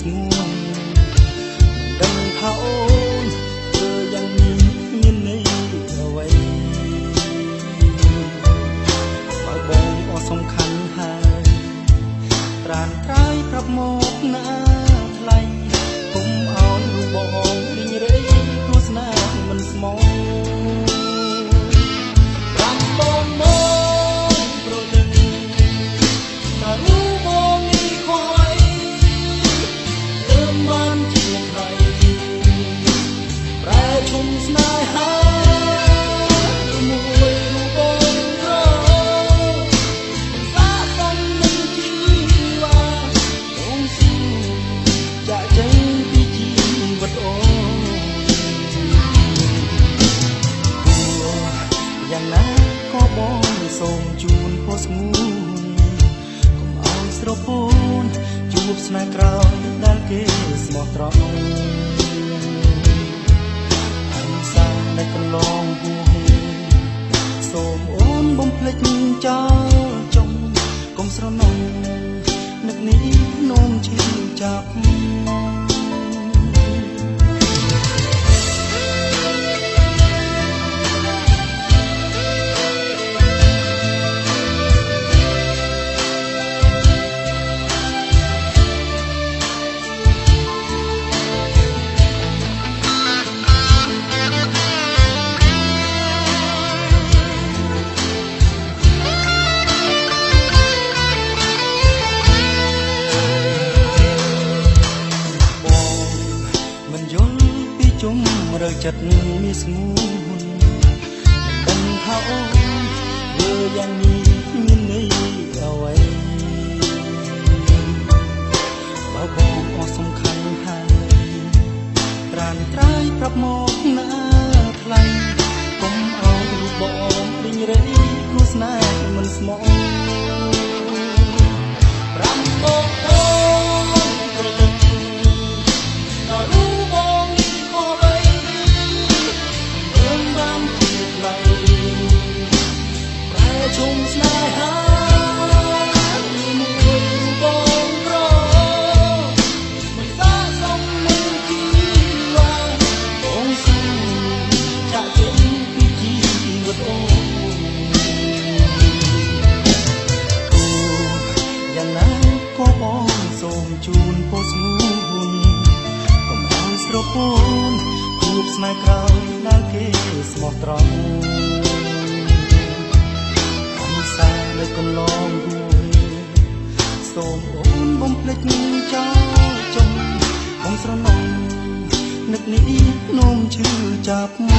ស្ងួនដឹងថាអូនធ្វើយ៉ាងនេះមានន័យអ្វីបើបងអត់សំខាន់ហើយត្រានត្រៃប្រាប់មកណាថ្លៃកុំឲ្យរូបបងរីងរៃទស្សនាមិនស្មោះយ៉ាងណាក៏បងសូមជូនពោះស្ងួនកុំឲ្យស្រពោនជួបស្នេហ៍ក្រោយដែលគេស្មោះត្រង់អញសានដែលកន្លងហួសសូមអូនបំភ្លេចចោលចុងកុំស្រណុំនឹកនេះនោមឈឺចាប់រើចិត្តមានស្ងួនដឹងថាអូនធ្វើយ៉ាងនេះមានន័យអ្វីបើបងអត់សំខាន់ហើយត្រានត្រៃប្រាប់មកណាថ្លៃកុំឲ្យរូបបងរីងរៃគូស្នេហ៍មិនស្មោះសូមជូនពោះស្ងួនកុំឲ្យស្រពោនជួបស្នេហ៍ក្រោយដែលគេស្មោះត្រង់អនុសាលើកន្លងហួសសូមអូនបំភ្លេចចោលចុងកុំស្រណុំនឹកនេះនោមឈឺចាប់